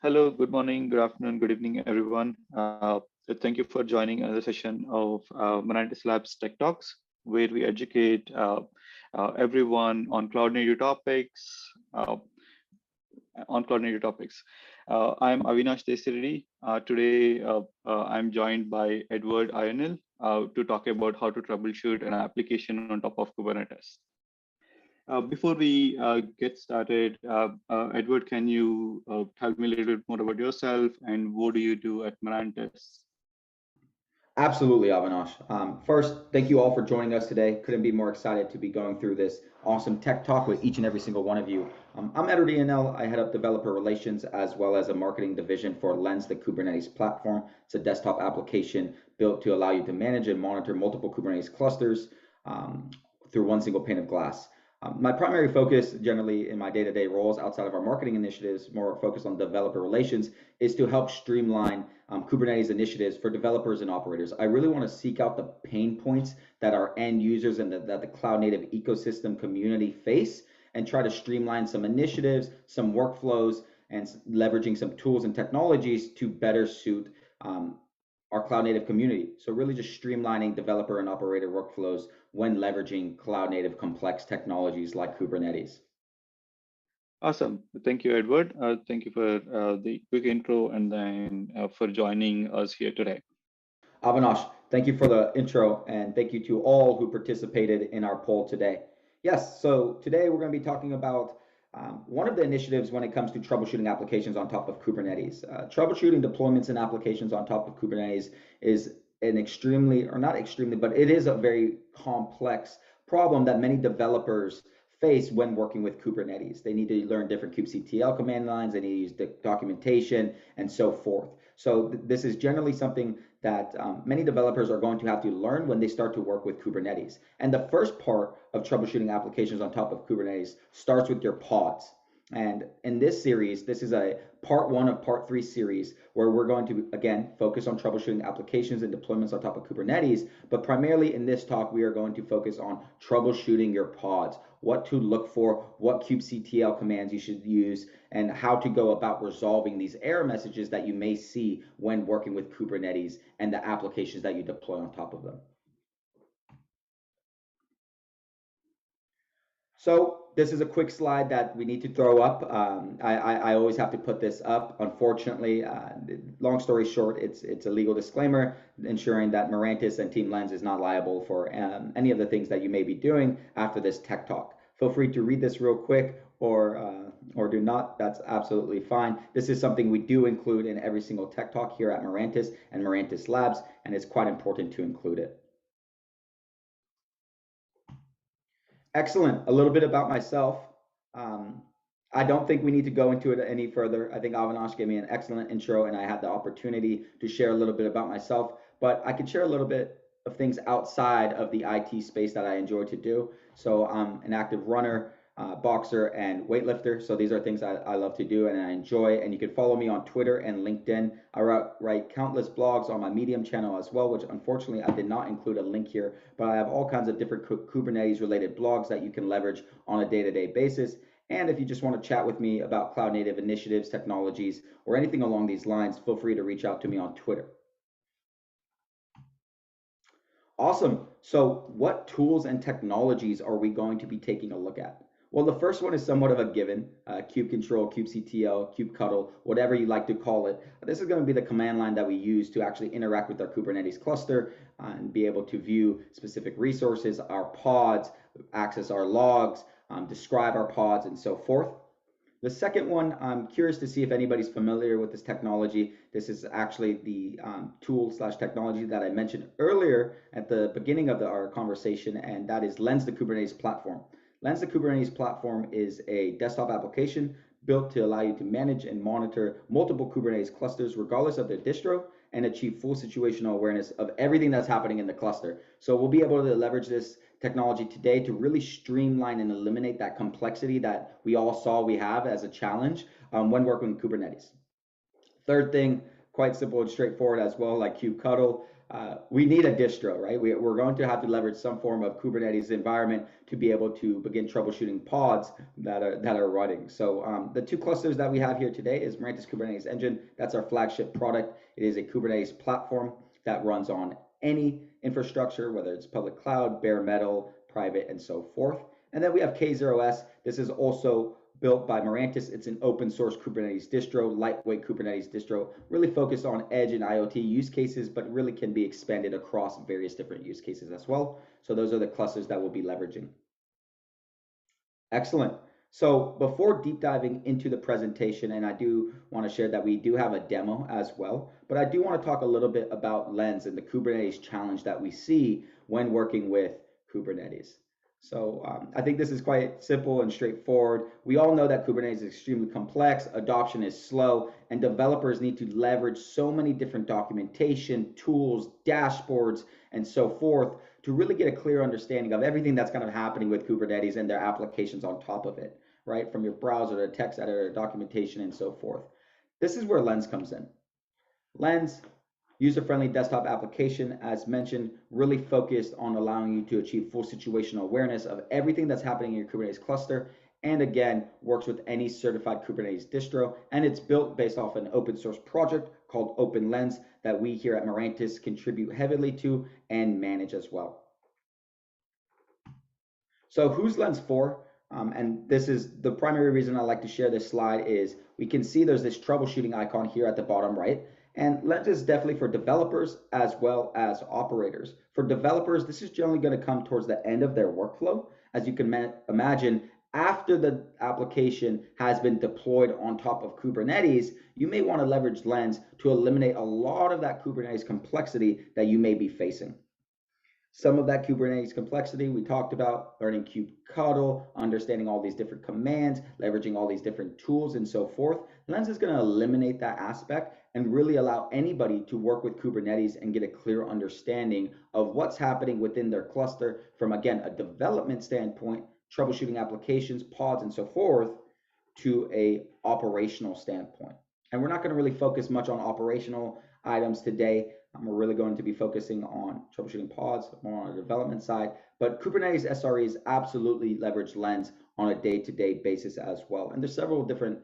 Hello, good morning, good afternoon, good evening, everyone. Thank you for joining another session of Mirantis Labs Tech Talks, where we educate everyone on cloud native topics. I'm Avinash Desiridi. Today, I'm joined by Edward Ionel to talk about how to troubleshoot an application on top of Kubernetes. Before we get started, Edward, can you tell me a little bit more about yourself and what do you do at Mirantis? Absolutely, Avinash. First, thank you all for joining us today. Couldn't be more excited to be going through this awesome tech talk with each and every single one of you. I'm Edward Ionel. I head up developer relations as well as a marketing division for Lens, the Kubernetes platform. It's a desktop application built to allow you to manage and monitor multiple Kubernetes clusters through one single pane of glass. My primary focus generally in my day-to-day roles outside of our marketing initiatives, more focused on developer relations, is to help streamline Kubernetes initiatives for developers and operators. I really want to seek out the pain points that our end users and that the cloud native ecosystem community face and try to streamline some initiatives, some workflows, and leveraging some tools and technologies to better suit our cloud native community. So really just streamlining developer and operator workflows when leveraging cloud native complex technologies like Kubernetes. Awesome. Thank you, Edward. Thank you for the quick intro and then for joining us here today. Avinash, thank you for the intro and thank you to all who participated in our poll today. Yes, so today we're going to be talking about one of the initiatives when it comes to troubleshooting applications on top of Kubernetes. Troubleshooting deployments and applications on top of Kubernetes is an extremely, or not extremely, but it is a very complex problem that many developers face when working with Kubernetes. They need to learn different kubectl command lines, they need to use the documentation and so forth. So this is generally something that many developers are going to have to learn when they start to work with Kubernetes. And the first part of troubleshooting applications on top of Kubernetes starts with your pods. And in this series, this is a part 1 of part 3 series where we're going to, again, focus on troubleshooting applications and deployments on top of Kubernetes. But primarily in this talk, we are going to focus on troubleshooting your pods, what to look for, what kubectl commands you should use, and how to go about resolving these error messages that you may see when working with Kubernetes and the applications that you deploy on top of them. So this is a quick slide that we need to throw up. I always have to put this up. Unfortunately, long story short, it's a legal disclaimer ensuring that Mirantis and Team Lens is not liable for any of the things that you may be doing after this tech talk. Feel free to read this real quick or do not. That's absolutely fine. This is something we do include in every single tech talk here at Mirantis and Mirantis Labs, and it's quite important to include it. Excellent. A little bit about myself. I don't think we need to go into it any further. I think Avinash gave me an excellent intro and I had the opportunity to share a little bit about myself, but I could share a little bit of things outside of the IT space that I enjoy to do. So I'm an active runner, boxer, and weightlifter. So these are things I love to do and I enjoy. And you can follow me on Twitter and LinkedIn. I write countless blogs on my Medium channel as well, which unfortunately I did not include a link here, but I have all kinds of different Kubernetes related blogs that you can leverage on a day-to-day basis. And if you just want to chat with me about cloud native initiatives, technologies, or anything along these lines, feel free to reach out to me on Twitter. Awesome. So what tools and technologies are we going to be taking a look at? Well, the first one is somewhat of a given, kubectl, kubectl, kubectl, whatever you like to call it. This is going to be the command line that we use to actually interact with our Kubernetes cluster and be able to view specific resources, our pods, access our logs, describe our pods, and so forth. The second one, I'm curious to see if anybody's familiar with this technology. This is actually the tool/technology that I mentioned earlier at the beginning of our conversation, and that is Lens, the Kubernetes platform. Lens, the Kubernetes platform is a desktop application built to allow you to manage and monitor multiple Kubernetes clusters regardless of their distro and achieve full situational awareness of everything that's happening in the cluster. So we'll be able to leverage this technology today to really streamline and eliminate that complexity that we all saw we have as a challenge when working with Kubernetes. Third thing, quite simple and straightforward as well, like kubectl. we need a distro, right? We're going to have to leverage some form of Kubernetes environment to be able to begin troubleshooting pods that are running. So the two clusters that we have here today is Mirantis Kubernetes Engine. That's our flagship product. It is a Kubernetes platform that runs on any infrastructure, whether it's public cloud, bare metal, private, and so forth. And then we have K0s. This is also built by Mirantis. It's an open source Kubernetes distro, lightweight Kubernetes distro, really focused on edge and IoT use cases, but really can be expanded across various different use cases as well. So those are the clusters that we'll be leveraging. Excellent. So before deep diving into the presentation, and I do want to share that we do have a demo as well, but I do want to talk a little bit about Lens and the Kubernetes challenge that we see when working with Kubernetes. So I think this is quite simple and straightforward. We all know that Kubernetes is extremely complex, adoption is slow, and developers need to leverage so many different documentation, tools, dashboards, and so forth to really get a clear understanding of everything that's kind of happening with Kubernetes and their applications on top of it, right? From your browser to text editor, documentation, and so forth. This is where Lens comes in. Lens, user-friendly desktop application, as mentioned, really focused on allowing you to achieve full situational awareness of everything that's happening in your Kubernetes cluster, and again, works with any certified Kubernetes distro, and it's built based off an open source project called OpenLens that we here at Mirantis contribute heavily to and manage as well. So who's Lens for? And this is the primary reason I like to share this slide is we can see there's this troubleshooting icon here at the bottom right. And Lens is definitely for developers as well as operators. For developers, this is generally going to come towards the end of their workflow. As you can imagine, after the application has been deployed on top of Kubernetes, you may want to leverage Lens to eliminate a lot of that Kubernetes complexity that you may be facing. Some of that Kubernetes complexity we talked about, learning kubectl, understanding all these different commands, leveraging all these different tools and so forth. Lens is going to eliminate that aspect and really allow anybody to work with Kubernetes and get a clear understanding of what's happening within their cluster from, again, a development standpoint, troubleshooting applications, pods, and so forth, to a operational standpoint. And we're not going to really focus much on operational items today. We're really going to be focusing on troubleshooting pods, more on the development side, but Kubernetes SREs absolutely leverage Lens on a day-to-day basis as well. And there's several different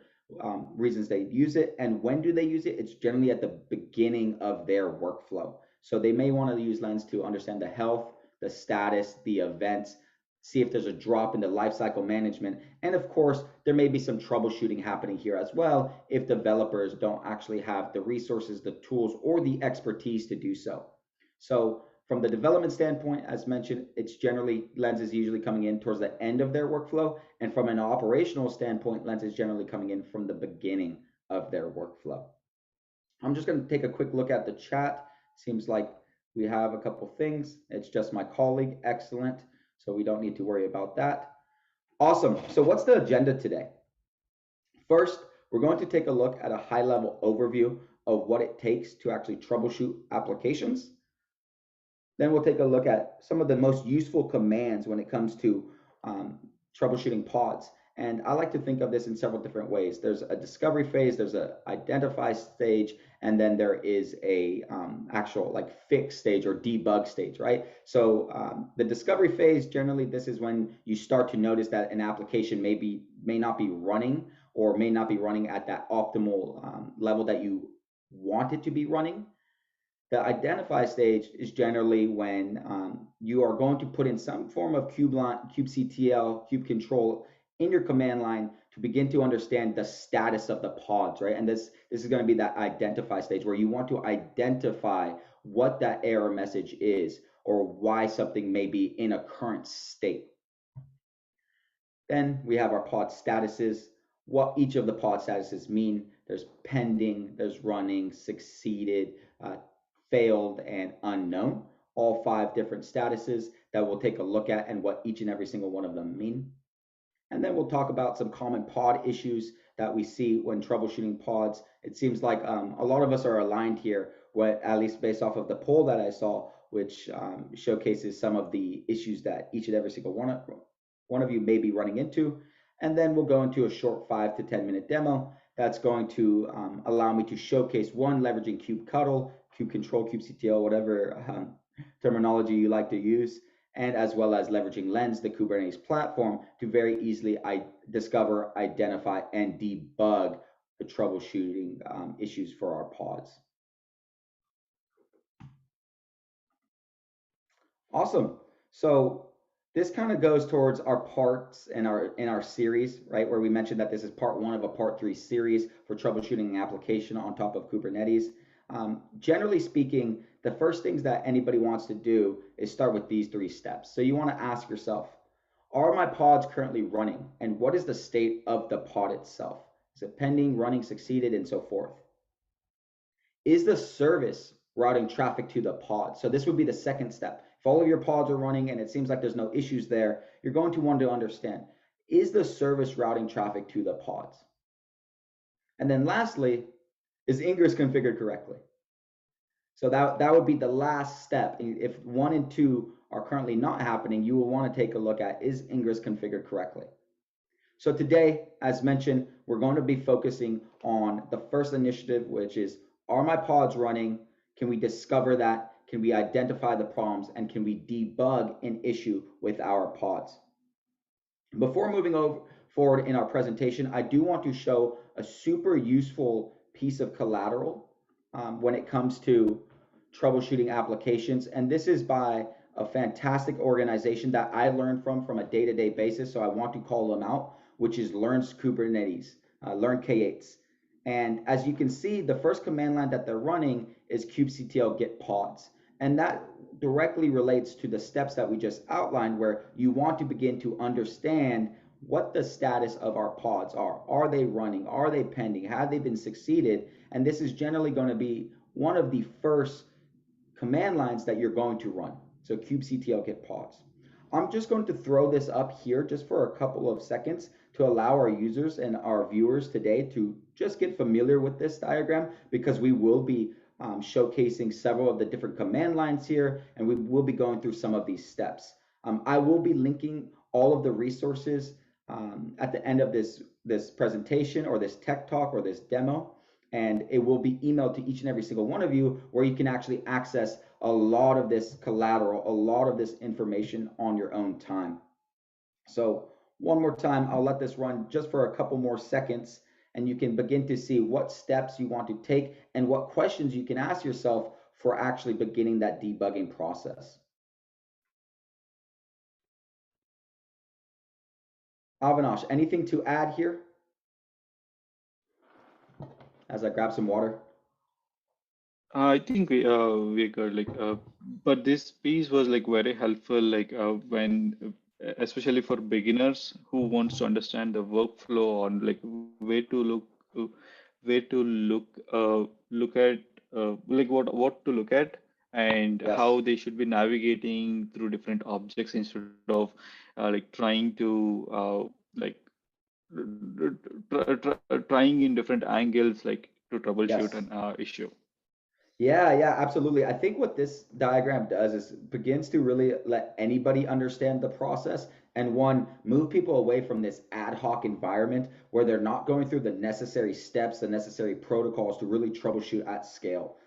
reasons they use it. And when do they use it? It's generally at the beginning of their workflow. So they may want to use Lens to understand the health, the status, the events, see if there's a drop in the lifecycle management. And of course, there may be some troubleshooting happening here as well if developers don't actually have the resources, the tools, or the expertise to do so. So from the development standpoint, as mentioned, it's generally Lens is usually coming in towards the end of their workflow. And from an operational standpoint, Lens is generally coming in from the beginning of their workflow. I'm just going to take a quick look at the chat. Seems like we have a couple things. It's just my colleague. Excellent. So we don't need to worry about that. Awesome. So what's the agenda today? First, we're going to take a look at a high-level overview of what it takes to actually troubleshoot applications. Then we'll take a look at some of the most useful commands when it comes to troubleshooting pods. And I like to think of this in several different ways. There's a discovery phase, there's an identify stage, and then there is a actual like fix stage or debug stage, right? So the discovery phase, generally, this is when you start to notice that an application may not be running or may not be running at that optimal level that you want it to be running. The identify stage is generally when you are going to put in some form of kubectl, kubectl in your command line to begin to understand the status of the pods, right? And this is going to be that identify stage where you want to identify what that error message is or why something may be in a current state. Then we have our pod statuses, what each of the pod statuses mean. There's pending, there's running, succeeded, failed, and unknown, all 5 different statuses that we'll take a look at and what each and every single one of them mean. And then we'll talk about some common pod issues that we see when troubleshooting pods. It seems like a lot of us are aligned here, at least based off of the poll that I saw, which showcases some of the issues that each and every single one of you may be running into. And then we'll go into a short 5 to 10 minute demo that's going to allow me to showcase one, leveraging kubectl, kubectl, kubectl, whatever terminology you like to use, and as well as leveraging Lens, the Kubernetes platform, to very easily discover, identify, and debug the troubleshooting issues for our pods. Awesome. So this kind of goes towards our parts in our series, right? Where we mentioned that this is part 1 of a part 3 series for troubleshooting an application on top of Kubernetes. Generally speaking, the first things that anybody wants to do is start with these 3 steps. So you want to ask yourself, are my pods currently running? And what is the state of the pod itself? Is it pending, running, succeeded, and so forth? Is the service routing traffic to the pod? So this would be the second step. If all of your pods are running and it seems like there's no issues there, you're going to want to understand, is the service routing traffic to the pods? And then lastly, is Ingress configured correctly? So that would be the last step. If 1 and 2 are currently not happening, you will want to take a look at, is Ingress configured correctly? So today, as mentioned, we're going to be focusing on the first initiative, which is, are my pods running? Can we discover that? Can we identify the problems? And can we debug an issue with our pods? Before moving forward in our presentation, I do want to show a super useful piece of collateral when it comes to troubleshooting applications. And this is by a fantastic organization that I learned from a day-to-day basis. So I want to call them out, which is Learns Kubernetes, Learn K8s. And as you can see, the first command line that they're running is kubectl get pods. And that directly relates to the steps that we just outlined, where you want to begin to understand what the status of our pods are. Are they running? Are they pending? Have they been succeeded? And this is generally going to be one of the first command lines that you're going to run. So kubectl get pods. I'm just going to throw this up here just for a couple of seconds to allow our users and our viewers today to just get familiar with this diagram, because we will be showcasing several of the different command lines here, and we will be going through some of these steps. I will be linking all of the resources at the end of this presentation or this tech talk or this demo, and it will be emailed to each and every single one of you, where you can actually access a lot of this collateral, a lot of this information on your own time. So one more time, I'll let this run just for a couple more seconds, and you can begin to see what steps you want to take and what questions you can ask yourself for actually beginning that debugging process. Avinash, anything to add here as I grab some water? I think we got but this piece was like very helpful, when especially for beginners who wants to understand the workflow on like where to look, uh, where to look at like what to look at, and Yes. how they should be navigating through different objects instead of like trying to like trying in different angles like to troubleshoot Yes. an issue. Yeah, absolutely. I think what this diagram does is begins to really let anybody understand the process, and one, move people away from this ad hoc environment where they're not going through the necessary steps, the necessary protocols to really troubleshoot at scale.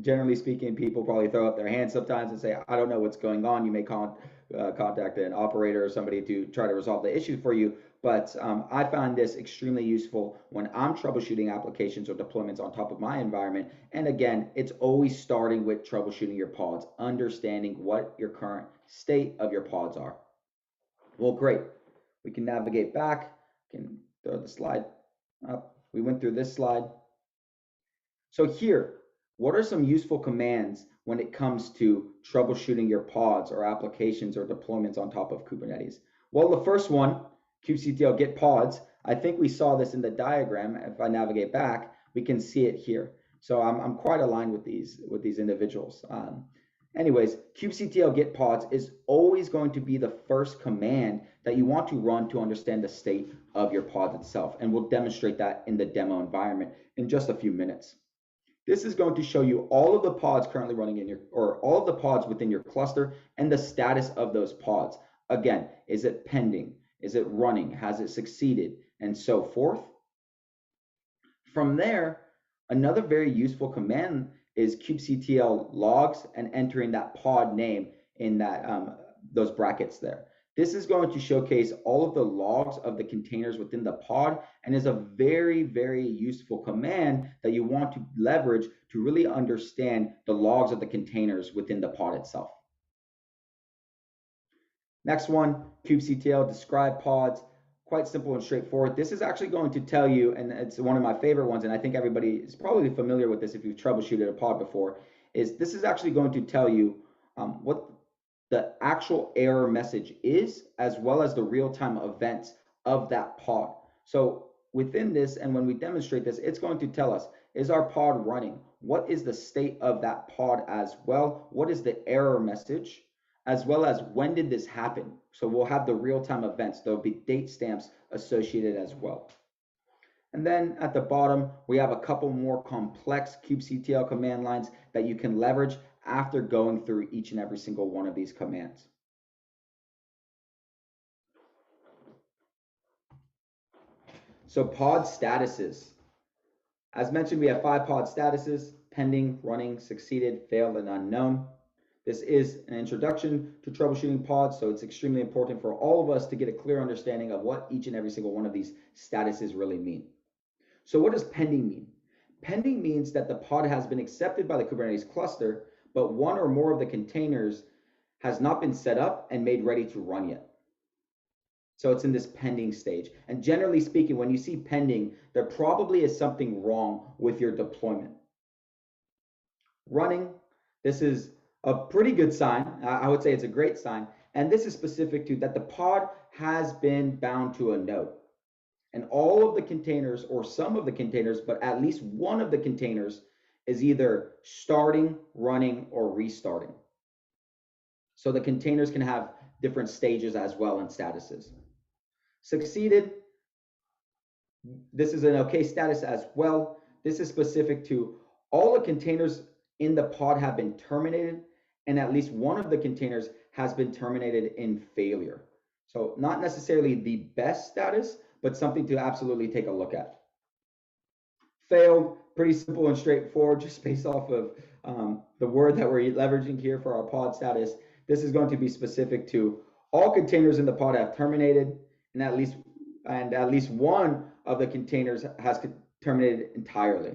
Generally speaking, people probably throw up their hands sometimes and say, I don't know what's going on. You may contact an operator or somebody to try to resolve the issue for you. But I find this extremely useful when I'm troubleshooting applications or deployments on top of my environment. And again, it's always starting with troubleshooting your pods, understanding what your current state of your pods are. Well, great. We can navigate back, can throw the slide up. We went through this slide. So here, what are some useful commands when it comes to troubleshooting your pods or applications or deployments on top of Kubernetes? Well, the first one, kubectl get pods, I think we saw this in the diagram. If I navigate back, we can see it here. So I'm quite aligned with these individuals. Anyways, kubectl get pods is always going to be the first command that you want to run to understand the state of your pod itself. And we'll demonstrate that in the demo environment in just a few minutes. This is going to show you all of the pods currently running in or all of the pods within your cluster and the status of those pods. Again, is it pending? Is it running? Has it succeeded? And so forth. From there, another very useful command is kubectl logs and entering that pod name in that those brackets there. This is going to showcase all of the logs of the containers within the pod and is a very, very useful command that you want to leverage to really understand the logs of the containers within the pod itself. Next one, kubectl describe pods. Quite simple and straightforward. This is actually going to tell you, and it's one of my favorite ones, and I think everybody is probably familiar with this if you've troubleshooted a pod before, is this is actually going to tell you what the actual error message is, as well as the real-time events of that pod. So within this, and when we demonstrate this, it's going to tell us, is our pod running? What is the state of that pod as well? What is the error message? As well as when did this happen? So we'll have the real-time events. There'll be date stamps associated as well. And then at the bottom, we have a couple more complex kubectl command lines that you can leverage after going through each and every single one of these commands. So pod statuses. As mentioned, we have 5 pod statuses: pending, running, succeeded, failed, and unknown. This is an introduction to troubleshooting pods, so it's extremely important for all of us to get a clear understanding of what each and every single one of these statuses really mean. So what does pending mean? Pending means that the pod has been accepted by the Kubernetes cluster, but one or more of the containers has not been set up and made ready to run yet. So it's in this pending stage. And generally speaking, when you see pending, there probably is something wrong with your deployment. Running, this is a pretty good sign. I would say it's a great sign. And this is specific to that the pod has been bound to a node. And all of the containers, or some of the containers, but at least one of the containers is either starting, running, or restarting. So the containers can have different stages as well and statuses. Succeeded, this is an okay status as well. This is specific to all the containers in the pod have been terminated, and at least one of the containers has been terminated in failure. So not necessarily the best status, but something to absolutely take a look at. Failed, pretty simple and straightforward, just based off of the word that we're leveraging here for our pod status. This is going to be specific to all containers in the pod have terminated, and at least one of the containers has terminated entirely.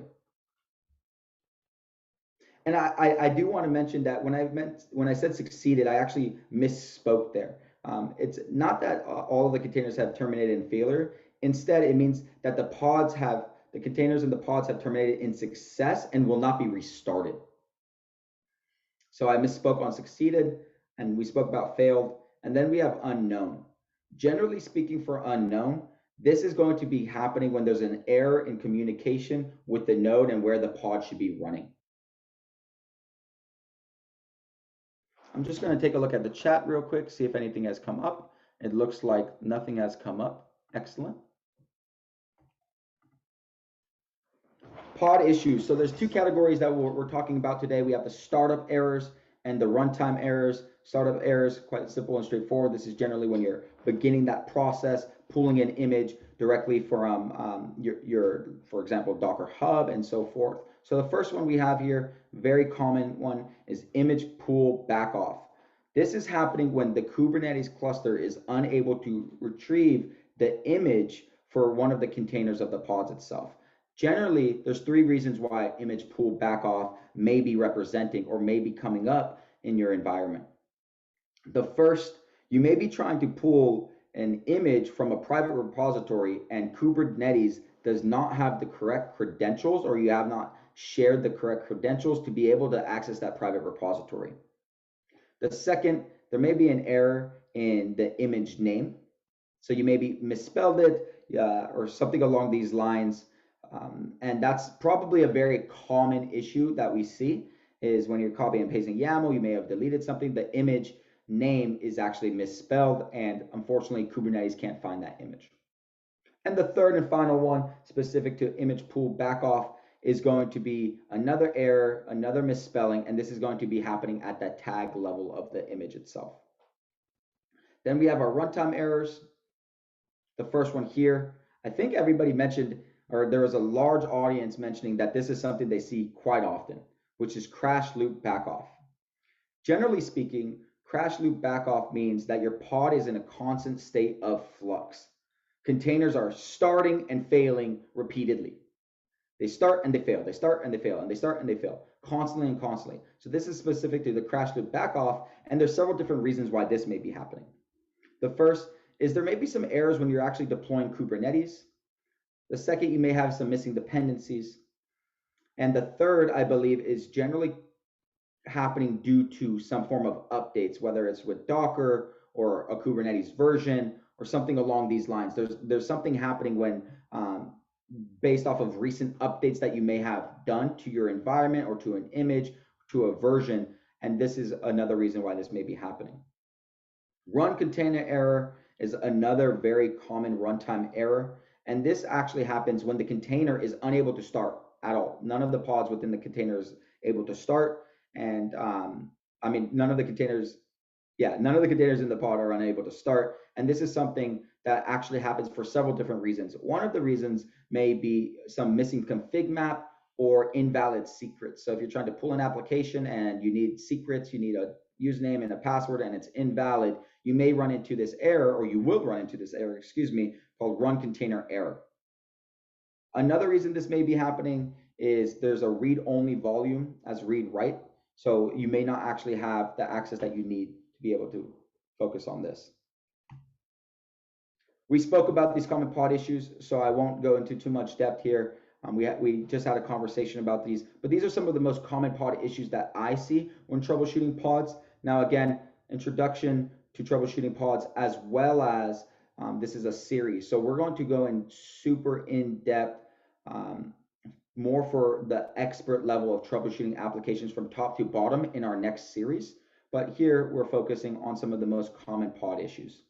And I do want to mention that when I said succeeded, I actually misspoke there. It's not that all of the containers have terminated in failure. Instead, it means that the containers in the pods have terminated in success and will not be restarted. So I misspoke on succeeded, and we spoke about failed, and then we have unknown. Generally speaking, for unknown, this is going to be happening when there's an error in communication with the node and where the pod should be running. I'm just going to take a look at the chat real quick, see if anything has come up. It looks like nothing has come up. Excellent. Pod issues. So there's 2 categories that we're talking about today. We have the startup errors and the runtime errors. Startup errors, quite simple and straightforward. This is generally when you're beginning that process, pulling an image directly from your, for example, Docker Hub and so forth. So the first one we have here, very common one, is ImagePullBackoff. This is happening when the Kubernetes cluster is unable to retrieve the image for one of the containers of the pods itself. Generally, there's 3 reasons why ImagePullBackoff may be representing or may be coming up in your environment. The first, you may be trying to pull an image from a private repository and Kubernetes does not have the correct credentials, or you have not shared the correct credentials to be able to access that private repository. The second, there may be an error in the image name. So you maybe misspelled it or something along these lines. And that's probably a very common issue that we see is when you're copying and pasting YAML, you may have deleted something. The image name is actually misspelled, and unfortunately, Kubernetes can't find that image. And the third and final one, specific to ImagePullBackoff, is going to be another error, another misspelling, and this is going to be happening at that tag level of the image itself. Then we have our runtime errors. The first one here, I think everybody mentioned, or there was a large audience mentioning that this is something they see quite often. which is crash loop backoff. Generally speaking, crash loop backoff means that your pod is in a constant state of flux. Containers are starting and failing repeatedly. They start and they fail, they start and they fail, and they start and they fail, constantly and constantly. So this is specific to the crash loop backoff, and there's several different reasons why this may be happening. The first is there may be some errors when you're actually deploying Kubernetes. The second, you may have some missing dependencies. And the third, I believe, is generally happening due to some form of updates, whether it's with Docker or a Kubernetes version or something along these lines. There's something happening when based off of recent updates that you may have done to your environment or to an image, to a version, and this is another reason why this may be happening. Run container error is another very common runtime error, and this actually happens when the container is unable to start at all. None of the pods within the container is able to start, and none of the containers in the pod are unable to start, and this is something that actually happens for several different reasons. One of the reasons may be some missing config map or invalid secrets. So if you're trying to pull an application and you need secrets, you need a username and a password, and it's invalid, you may run into this error, or you will run into this error, called run container error. Another reason this may be happening is there's a read-only volume as read-write. So you may not actually have the access that you need to be able to focus on this. We spoke about these common pod issues, so I won't go into too much depth here. We just had a conversation about these, but these are some of the most common pod issues that I see when troubleshooting pods. Now, again, introduction to troubleshooting pods, as well as this is a series. So we're going to go in super in-depth, more for the expert level of troubleshooting applications from top to bottom in our next series. But here we're focusing on some of the most common pod issues.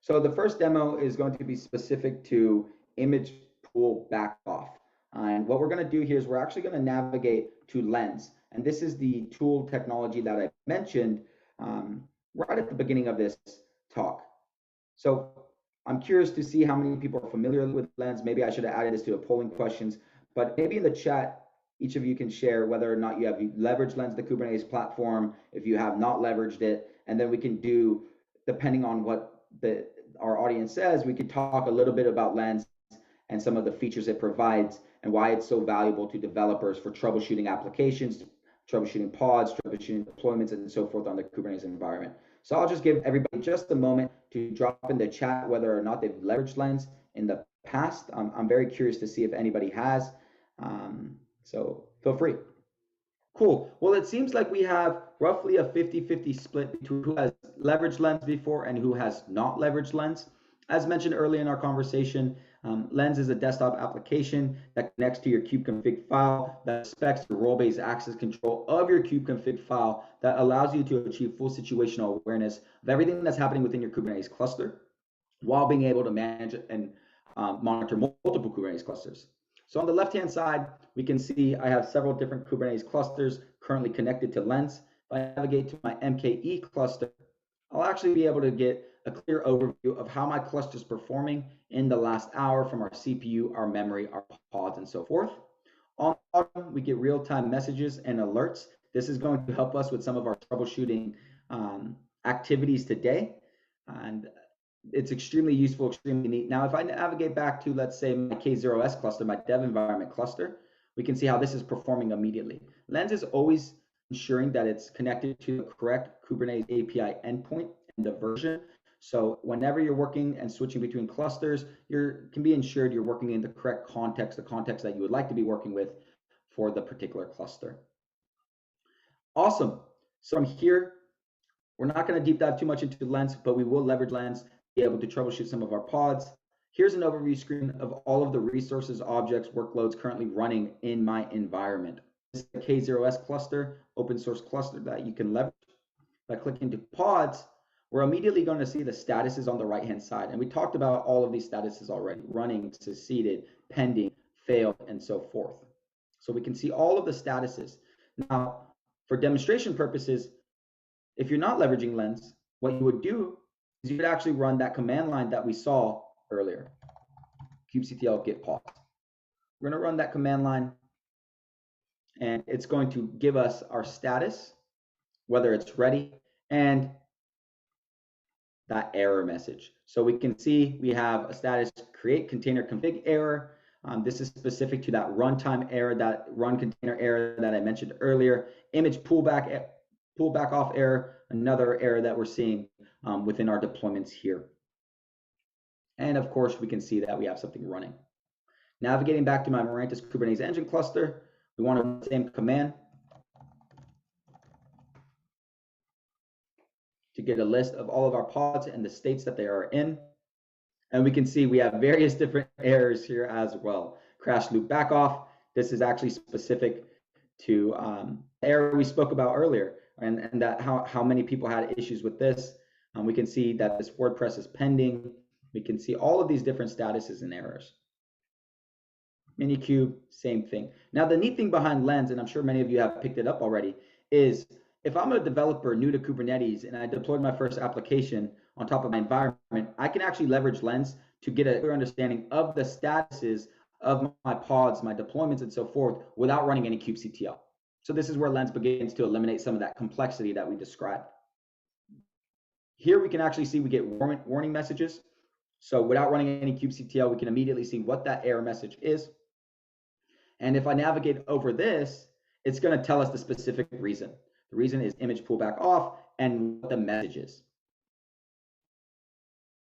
So the first demo is going to be specific to ImagePullBackoff. And what we're going to do here is we're actually going to navigate to Lens. And this is the tool technology that I mentioned right at the beginning of this talk. So I'm curious to see how many people are familiar with Lens. Maybe I should have added this to a polling questions, but maybe in the chat, each of you can share whether or not you have leveraged Lens, the Kubernetes platform, if you have not leveraged it, and then we can do, depending on what our audience says, we could talk a little bit about Lens and some of the features it provides and why it's so valuable to developers for troubleshooting applications, troubleshooting pods, troubleshooting deployments, and so forth on the Kubernetes environment. So I'll just give everybody just a moment to drop in the chat whether or not they've leveraged Lens in the past. I'm very curious to see if anybody has. So feel free. Cool. Well, it seems like we have roughly a 50-50 split between who has leveraged Lens before and who has not leveraged Lens. As mentioned earlier in our conversation, Lens is a desktop application that connects to your kubeconfig file, that respects the role-based access control of your kubeconfig file, that allows you to achieve full situational awareness of everything that's happening within your Kubernetes cluster, while being able to manage and monitor multiple Kubernetes clusters. So on the left-hand side, we can see I have several different Kubernetes clusters currently connected to Lens. If I navigate to my MKE cluster, I'll actually be able to get a clear overview of how my cluster is performing in the last hour from our CPU, our memory, our pods, and so forth. On the bottom, we get real-time messages and alerts. This is going to help us with some of our troubleshooting activities today. And it's extremely useful, extremely neat. Now, if I navigate back to, let's say, my K0S cluster, my dev environment cluster, we can see how this is performing immediately. Lens is always ensuring that it's connected to the correct Kubernetes API endpoint and the version. So whenever you're working and switching between clusters, you can be ensured you're working in the correct context, the context that you would like to be working with for the particular cluster. Awesome. So from here, we're not going to deep dive too much into Lens, but we will leverage Lens, be able to troubleshoot some of our pods. Here's an overview screen of all of the resources, objects, workloads currently running in my environment. This is the K0S cluster, open source cluster that you can leverage. If I click into pods, we're immediately going to see the statuses on the right-hand side. And we talked about all of these statuses already: running, succeeded, pending, failed, and so forth. So we can see all of the statuses. Now, for demonstration purposes, if you're not leveraging Lens, what you would do is you could actually run that command line that we saw earlier, kubectl git pause. We're going to run that command line. and it's going to give us our status, whether it's ready, and that error message. So we can see we have a status create container config error. This is specific to that runtime error, that run container error that I mentioned earlier. Image pullback off error, another error that we're seeing within our deployments here. And of course, we can see that we have something running. Navigating back to my Mirantis Kubernetes engine cluster, we want to run the same command to get a list of all of our pods and the states that they are in. And we can see we have various different errors here as well. Crash loop back off. This is actually specific to the error we spoke about earlier, and that how many people had issues with this. We can see that this WordPress is pending. We can see all of these different statuses and errors. Minikube, same thing. Now, the neat thing behind Lens, and I'm sure many of you have picked it up already, is if I'm a developer new to Kubernetes and I deployed my first application on top of my environment, I can actually leverage Lens to get a clear understanding of the statuses of my pods, my deployments, and so forth without running any kubectl. So this is where Lens begins to eliminate some of that complexity that we described. Here we can actually see we get warning messages. So without running any kubectl, we can immediately see what that error message is. And if I navigate over this, it's going to tell us the specific reason. The reason is image pullBackoff and what the message is.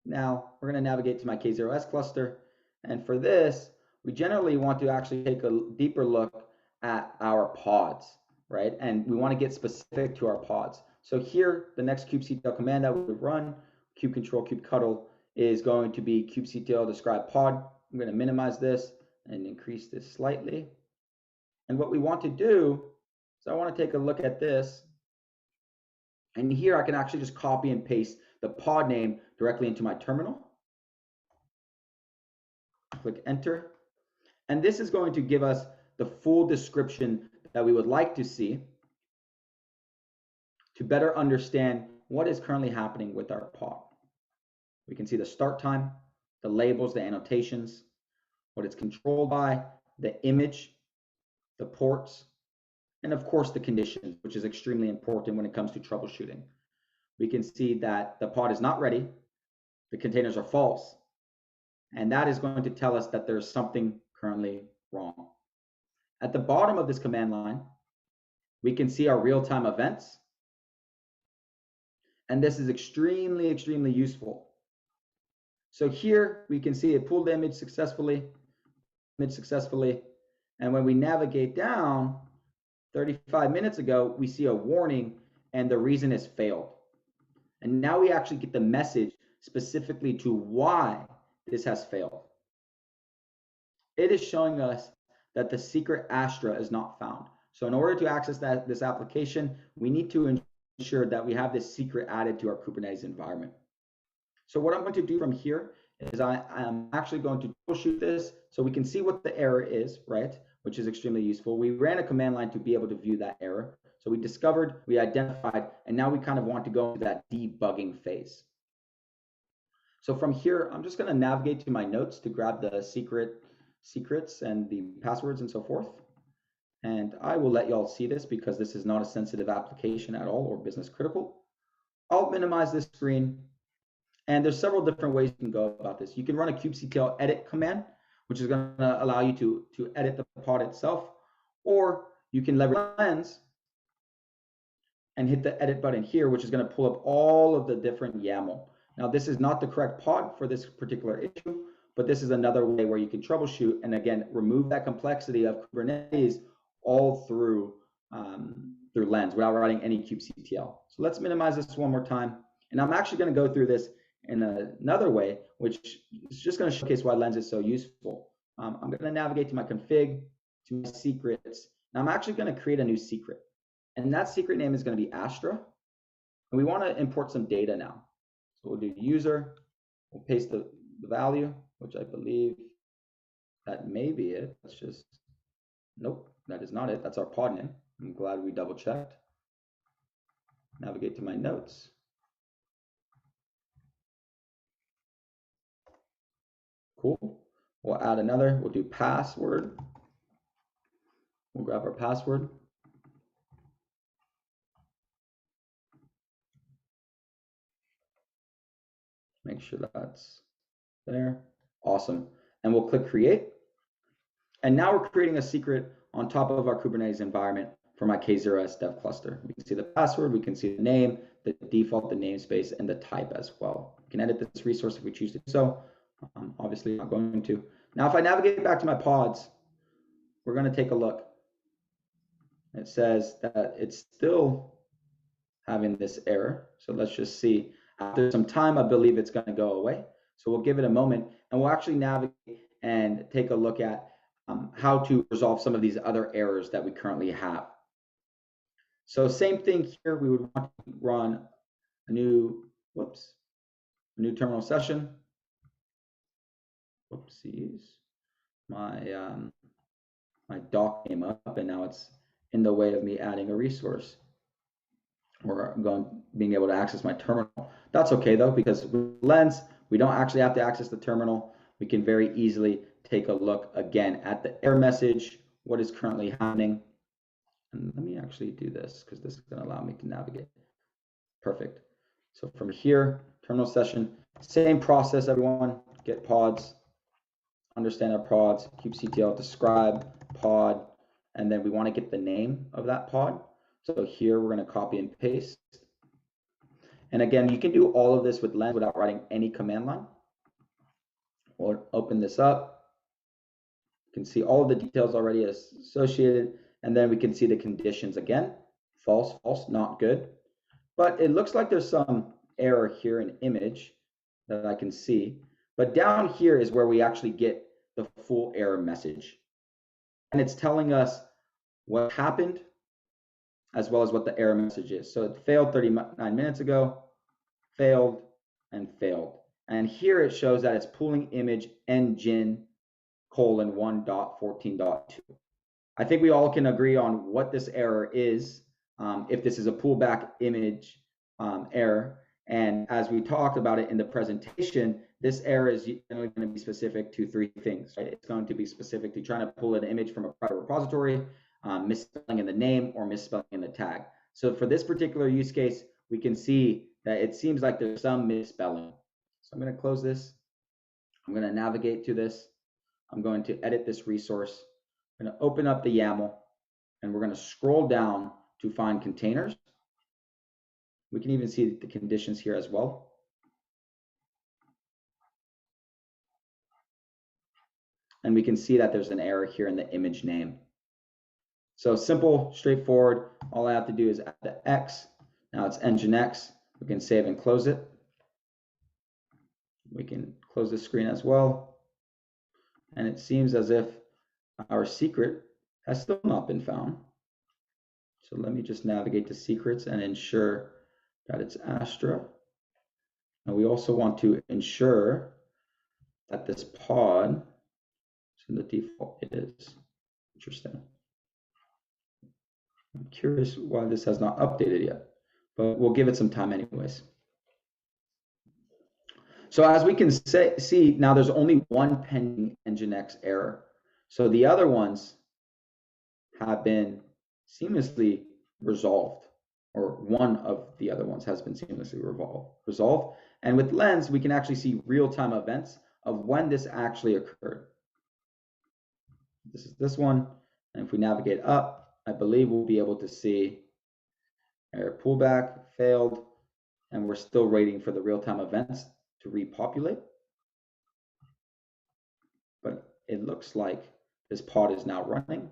Now we're going to navigate to my K0s cluster. And for this, we generally want to actually take a deeper look at our pods, right? And we want to get specific to our pods. So here, the next kubectl command that we would run, kubectl, kubectl, is going to be kubectl describe pod. I'm going to minimize this and increase this slightly. And what we want to do is I want to take a look at this. And here I can actually just copy and paste the pod name directly into my terminal. Click enter. And this is going to give us the full description that we would like to see to better understand what is currently happening with our pod. We can see the start time, the labels, the annotations, what it's controlled by, the image, the ports, and of course the conditions, which is extremely important when it comes to troubleshooting. We can see that the pod is not ready, the containers are false, and that is going to tell us that there's something currently wrong. At the bottom of this command line, we can see our real-time events, and this is extremely, extremely useful. So here we can see it pulled the image successfully, and when we navigate down 35 minutes ago, we see a warning and the reason is failed. And now we actually get the message specifically to why this has failed. It is showing us that the secret Astra is not found. So in order to access this application, we need to ensure that we have this secret added to our Kubernetes environment. So what I'm going to do from here is I'm actually going to troubleshoot this so we can see what the error is, right? Which is extremely useful. We ran a command line to be able to view that error. So we discovered, we identified, and now we kind of want to go into that debugging phase. So from here, I'm just going to navigate to my notes to grab the secrets and the passwords and so forth. And I will let y'all see this because this is not a sensitive application at all or business critical. I'll minimize this screen. And there's several different ways you can go about this. You can run a kubectl edit command, which is going to allow you to edit the pod itself, or you can leverage Lens and hit the edit button here, which is going to pull up all of the different YAML. Now, this is not the correct pod for this particular issue, but this is another way where you can troubleshoot and again remove that complexity of Kubernetes all through Lens without writing any kubectl. So let's minimize this one more time, and I'm actually going to go through this in another way, which is just going to showcase why Lens is so useful. I'm going to navigate to my config, to my secrets. Now I'm actually going to create a new secret. And that secret name is going to be Astra. And we want to import some data now. So we'll do user, we'll paste the value, which I believe that may be it. Let's just, nope, that is not it. That's our pod name. I'm glad we double checked. Navigate to my notes. Cool. We'll add another, we'll do password. We'll grab our password. Make sure that's there. Awesome. And we'll click create. And now we're creating a secret on top of our Kubernetes environment for my K0s dev cluster. We can see the password, we can see the name, the default, the namespace, and the type as well. We can edit this resource if we choose to do so. Obviously not going to. Now, if I navigate back to my pods, we're going to take a look. It says that it's still having this error. So let's just see. After some time, I believe it's going to go away. So we'll give it a moment, and we'll actually navigate and take a look at how to resolve some of these other errors that we currently have. So same thing here, we would want to run a new terminal session. Whoopsies. My doc came up and now it's in the way of me adding a resource or being able to access my terminal. That's okay though, because with Lens, we don't actually have to access the terminal. We can very easily take a look again at the error message, what is currently happening. And let me actually do this because this is going to allow me to navigate. Perfect. So from here, terminal session, same process, everyone. Get pods, understand our pods, kubectl, describe pod, and then we want to get the name of that pod. So here we're going to copy and paste. And again, you can do all of this with Lens without writing any command line. We'll open this up. You can see all of the details already associated, and then we can see the conditions again. False, false, not good. But it looks like there's some error here in image that I can see. But down here is where we actually get the full error message. And it's telling us what happened as well as what the error message is. So it failed 39 minutes ago, failed, and failed. And here it shows that it's pulling image engine : 1.14.2. I think we all can agree on what this error is, if this is a pullback image error. And as we talked about it in the presentation, this error is generally going to be specific to three things, right? It's going to be specific to trying to pull an image from a private repository, misspelling in the name, or misspelling in the tag. So for this particular use case, we can see that it seems like there's some misspelling. So I'm going to close this. I'm going to navigate to this. I'm going to edit this resource. I'm going to open up the YAML, and we're going to scroll down to find containers. We can even see the conditions here as well. And we can see that there's an error here in the image name. So simple, straightforward. All I have to do is add the X. Now it's nginx. We can save and close it. We can close the screen as well. And it seems as if our secret has still not been found. So let me just navigate to secrets and ensure that it's Astra. And we also want to ensure that this pod is in the default. It is. Interesting. I'm curious why this has not updated yet, but we'll give it some time anyways. So as we can see, now there's only one pending nginx error. So the other ones have been seamlessly resolved, or one of the other ones has been seamlessly resolved. And with Lens, we can actually see real-time events of when this actually occurred. This is this one. And if we navigate up, I believe we'll be able to see error pullback, failed, and we're still waiting for the real-time events to repopulate. But it looks like this pod is now running.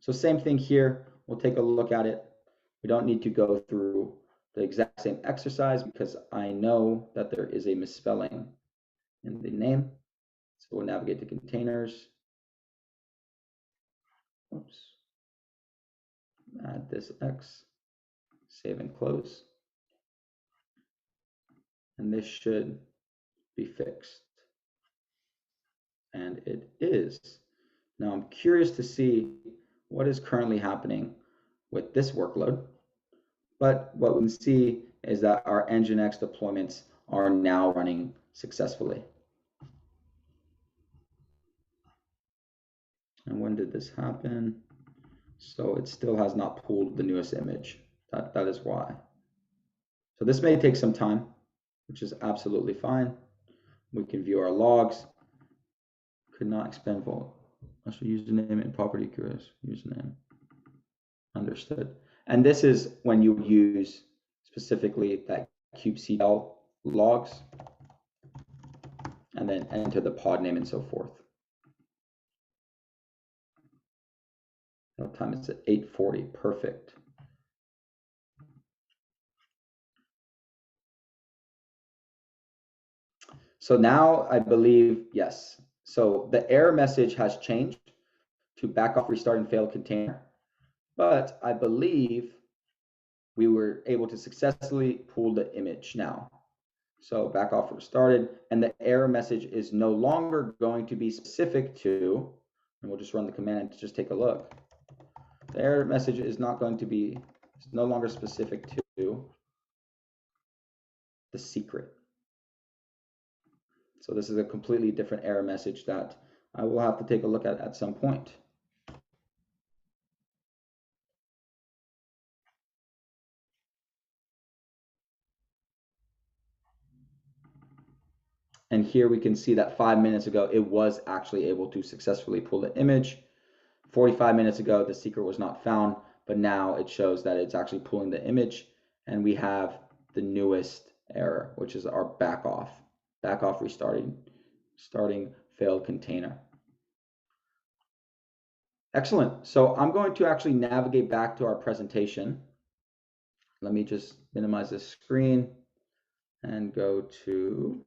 So same thing here. We'll take a look at it. We don't need to go through the exact same exercise because I know that there is a misspelling in the name. So we'll navigate to containers. Oops. Add this X, save and close. And this should be fixed. And it is. Now I'm curious to see what is currently happening with this workload. But what we can see is that our nginx deployments are now running successfully. And when did this happen? So it still has not pulled the newest image. That is why. So this may take some time, which is absolutely fine. We can view our logs. Could not expand vault. Also username and property curious username. Understood. And this is when you use specifically that kubectl logs and then enter the pod name and so forth. What time is it? 8:40. Perfect. So now I believe, yes. So the error message has changed to back off, restart, and failed container. But I believe we were able to successfully pull the image now. So back off, restarted, and the error message is no longer going to be specific to, and we'll just run the command and just take a look. The error message is not going to be, it's no longer specific to the secret. So this is a completely different error message that I will have to take a look at some point. And here we can see that 5 minutes ago, it was actually able to successfully pull the image. 45 minutes ago, the secret was not found, but now it shows that it's actually pulling the image, and we have the newest error, which is our back off restarting, failed container. Excellent. So I'm going to actually navigate back to our presentation. Let me just minimize this screen and go to,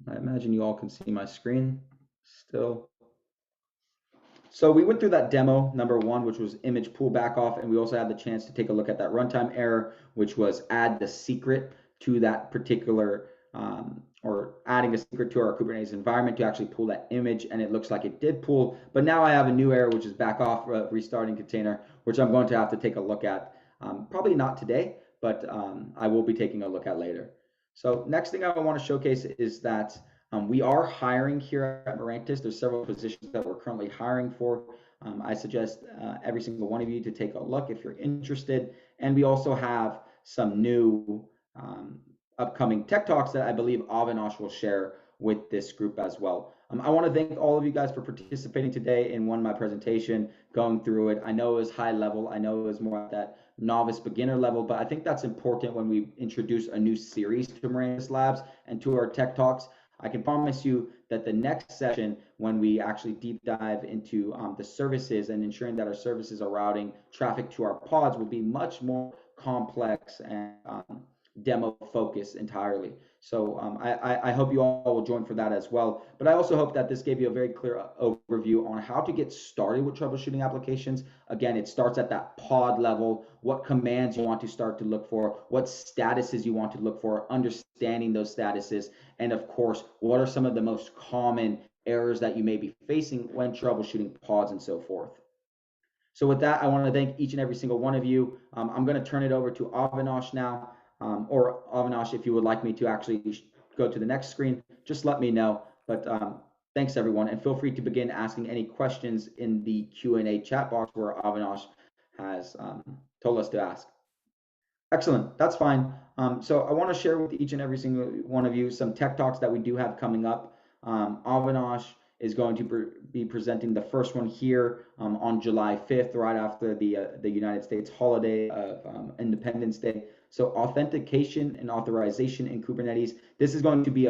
I imagine you all can see my screen still. So we went through that demo, number one, which was ImagePullBackoff, and we also had the chance to take a look at that runtime error, which was add the secret to that particular, or adding a secret to our Kubernetes environment to actually pull that image, and it looks like it did pull. But now I have a new error, which is back off restarting container, which I'm going to have to take a look at. Probably not today, but I will be taking a look at later. So next thing I want to showcase is that we are hiring here at Mirantis. There's several positions that we're currently hiring for. I suggest every single one of you to take a look if you're interested. And we also have some new upcoming tech talks that I believe Avinash will share with this group as well. I want to thank all of you guys for participating today in my presentation, going through it. I know it was high level. I know it was more at that novice beginner level, but I think that's important when we introduce a new series to Mirantis Labs and to our tech talks. I can promise you that the next session, when we actually deep dive into the services and ensuring that our services are routing traffic to our pods, will be much more complex and demo focused entirely. So I hope you all will join for that as well. But I also hope that this gave you a very clear overview on how to get started with troubleshooting applications. Again, it starts at that pod level, what commands you want to start to look for, what statuses you want to look for, understanding those statuses, and of course, what are some of the most common errors that you may be facing when troubleshooting pods and so forth. So with that, I want to thank each and every single one of you. I'm going to turn it over to Avinash now. Or Avinash, if you would like me to actually go to the next screen, just let me know. But thanks everyone, and feel free to begin asking any questions in the Q&A chat box where Avinash has told us to ask. Excellent, that's fine. So I want to share with each and every single one of you some tech talks that we do have coming up. Avinash is going to be presenting the first one here on July 5th, right after the United States holiday of Independence Day. So authentication and authorization in Kubernetes. This is going to be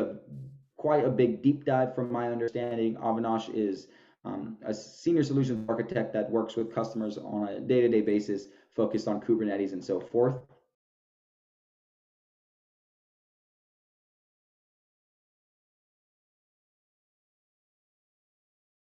quite a big deep dive from my understanding. Avinash is a senior solutions architect that works with customers on a day-to-day basis focused on Kubernetes and so forth.